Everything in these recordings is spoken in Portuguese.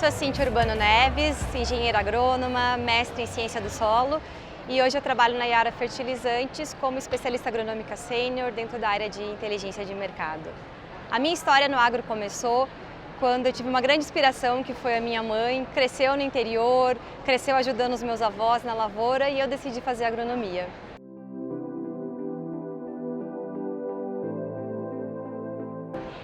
sou a Cíntia Urbano Neves, engenheira agrônoma, mestre em ciência do solo, e hoje eu trabalho na Yara Fertilizantes como especialista agronômica sênior dentro da área de inteligência de mercado. A minha história no agro começou quando eu tive uma grande inspiração, que foi a minha mãe. Cresceu no interior, cresceu ajudando os meus avós na lavoura, e eu decidi fazer agronomia.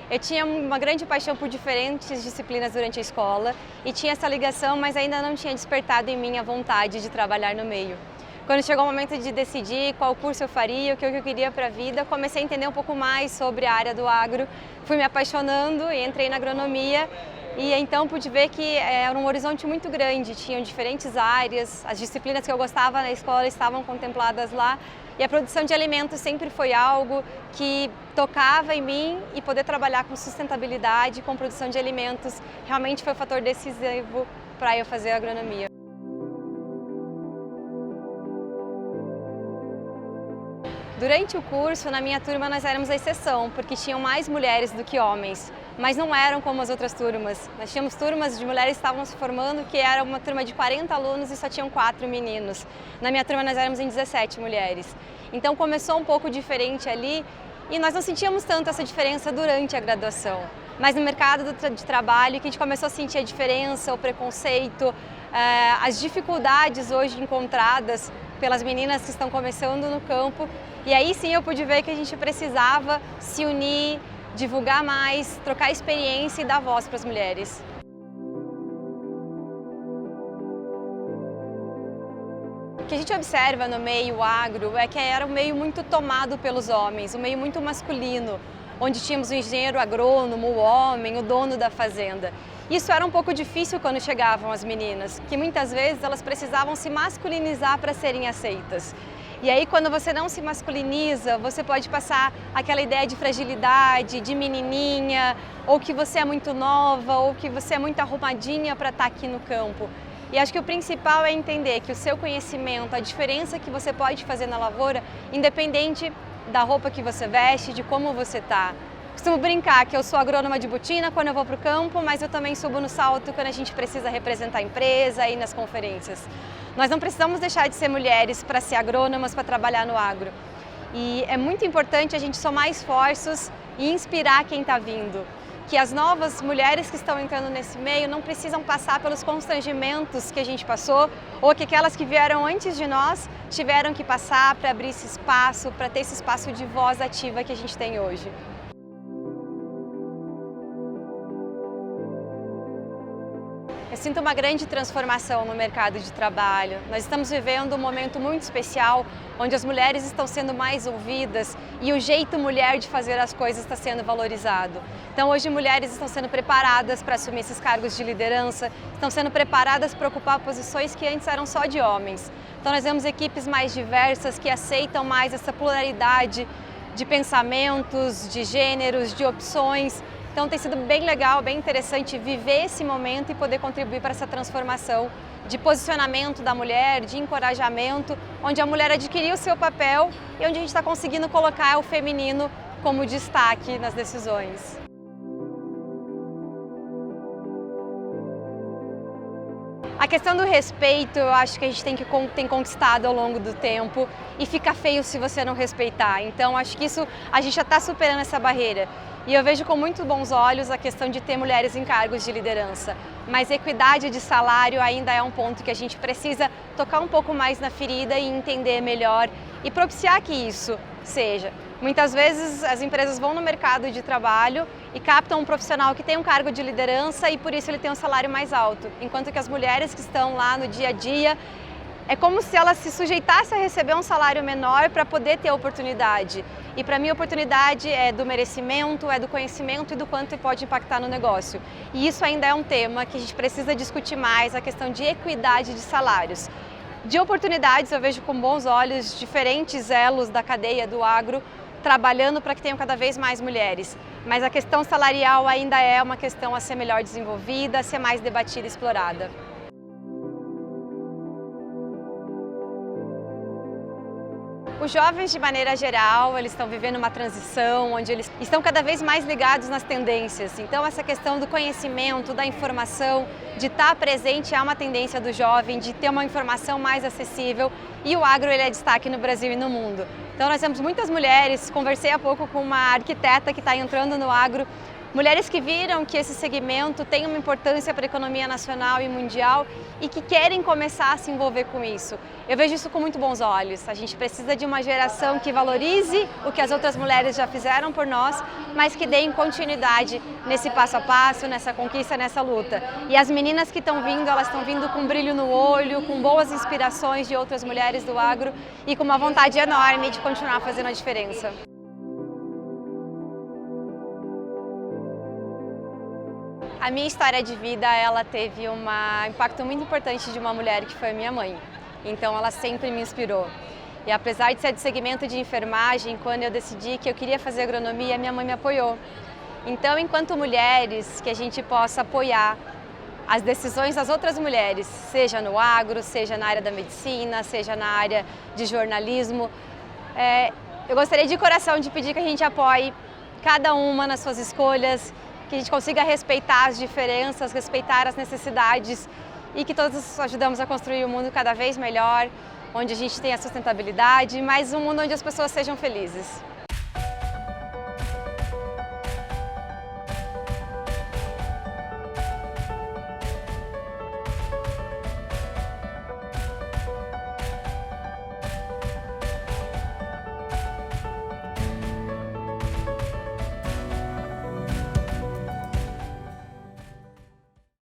Eu tinha uma grande paixão por diferentes disciplinas durante a escola e tinha essa ligação, mas ainda não tinha despertado em mim a vontade de trabalhar no meio. Quando chegou o momento de decidir qual curso eu faria, o que eu queria para a vida, comecei a entender um pouco mais sobre a área do agro, fui me apaixonando e entrei na agronomia. E então pude ver que era um horizonte muito grande, tinham diferentes áreas, as disciplinas que eu gostava na escola estavam contempladas lá, e a produção de alimentos sempre foi algo que tocava em mim, e poder trabalhar com sustentabilidade, com produção de alimentos, realmente foi um fator decisivo para eu fazer agronomia. Durante o curso, na minha turma, nós éramos a exceção, porque tinham mais mulheres do que homens, mas não eram como as outras turmas. Nós tínhamos turmas de mulheres que estavam se formando, que era uma turma de 40 alunos e só tinham 4 meninos. Na minha turma, nós éramos em 17 mulheres. Então começou um pouco diferente ali, e nós não sentíamos tanto essa diferença durante a graduação. Mas no mercado de trabalho, que a gente começou a sentir a diferença, o preconceito, as dificuldades hoje encontradas pelas meninas que estão começando no campo. E aí sim eu pude ver que a gente precisava se unir, divulgar mais, trocar experiência e dar voz para as mulheres. O que a gente observa no meio agro é que era um meio muito tomado pelos homens, um meio muito masculino, onde tínhamos o engenheiro agrônomo, o homem, o dono da fazenda. Isso era um pouco difícil quando chegavam as meninas, que muitas vezes elas precisavam se masculinizar para serem aceitas. E aí, quando você não se masculiniza, você pode passar aquela ideia de fragilidade, de menininha, ou que você é muito nova, ou que você é muito arrumadinha para estar aqui no campo. E acho que o principal é entender que o seu conhecimento, a diferença que você pode fazer na lavoura, independente da roupa que você veste, de como você está. Costumo brincar que eu sou agrônoma de botina quando eu vou para o campo, mas eu também subo no salto quando a gente precisa representar a empresa e nas conferências. Nós não precisamos deixar de ser mulheres para ser agrônomas, para trabalhar no agro. E é muito importante a gente somar esforços e inspirar quem está vindo. Que as novas mulheres que estão entrando nesse meio não precisam passar pelos constrangimentos que a gente passou, ou que aquelas que vieram antes de nós tiveram que passar para abrir esse espaço, para ter esse espaço de voz ativa que a gente tem hoje. Eu sinto uma grande transformação no mercado de trabalho. Nós estamos vivendo um momento muito especial, onde as mulheres estão sendo mais ouvidas e o jeito mulher de fazer as coisas está sendo valorizado. Então hoje mulheres estão sendo preparadas para assumir esses cargos de liderança, estão sendo preparadas para ocupar posições que antes eram só de homens. Então nós vemos equipes mais diversas que aceitam mais essa pluralidade de pensamentos, de gêneros, de opções. Então tem sido bem legal, bem interessante viver esse momento e poder contribuir para essa transformação de posicionamento da mulher, de encorajamento, onde a mulher adquiriu o seu papel e onde a gente está conseguindo colocar o feminino como destaque nas decisões. A questão do respeito, eu acho que a gente tem conquistado ao longo do tempo, e fica feio se você não respeitar. Então acho que isso a gente já está superando essa barreira. E eu vejo com muito bons olhos a questão de ter mulheres em cargos de liderança. Mas equidade de salário ainda é um ponto que a gente precisa tocar um pouco mais na ferida e entender melhor e propiciar que isso seja. Muitas vezes as empresas vão no mercado de trabalho e captam um profissional que tem um cargo de liderança e por isso ele tem um salário mais alto. Enquanto que as mulheres que estão lá no dia a dia, é como se elas se sujeitassem a receber um salário menor para poder ter oportunidade. E para mim a oportunidade é do merecimento, é do conhecimento e do quanto pode impactar no negócio. E isso ainda é um tema que a gente precisa discutir mais, a questão de equidade de salários. De oportunidades eu vejo com bons olhos diferentes elos da cadeia do agro trabalhando para que tenham cada vez mais mulheres. Mas a questão salarial ainda é uma questão a ser melhor desenvolvida, a ser mais debatida e explorada. Os jovens, de maneira geral, eles estão vivendo uma transição, onde eles estão cada vez mais ligados nas tendências. Então, essa questão do conhecimento, da informação, de estar presente é uma tendência do jovem, de ter uma informação mais acessível. E o agro ele é destaque no Brasil e no mundo. Então, nós temos muitas mulheres, conversei há pouco com uma arquiteta que está entrando no agro, mulheres que viram que esse segmento tem uma importância para a economia nacional e mundial e que querem começar a se envolver com isso. Eu vejo isso com muito bons olhos. A gente precisa de uma geração que valorize o que as outras mulheres já fizeram por nós, mas que deem continuidade nesse passo a passo, nessa conquista, nessa luta. E as meninas que estão vindo, elas estão vindo com brilho no olho, com boas inspirações de outras mulheres do agro e com uma vontade enorme de continuar fazendo a diferença. A minha história de vida, ela teve um impacto muito importante de uma mulher que foi a minha mãe. Então ela sempre me inspirou. E apesar de ser de segmento de enfermagem, quando eu decidi que eu queria fazer agronomia, minha mãe me apoiou. Então, enquanto mulheres, que a gente possa apoiar as decisões das outras mulheres, seja no agro, seja na área da medicina, seja na área de jornalismo. Eu gostaria de coração de pedir que a gente apoie cada uma nas suas escolhas, que a gente consiga respeitar as diferenças, respeitar as necessidades e que todos ajudamos a construir um mundo cada vez melhor, onde a gente tenha sustentabilidade, mas um mundo onde as pessoas sejam felizes.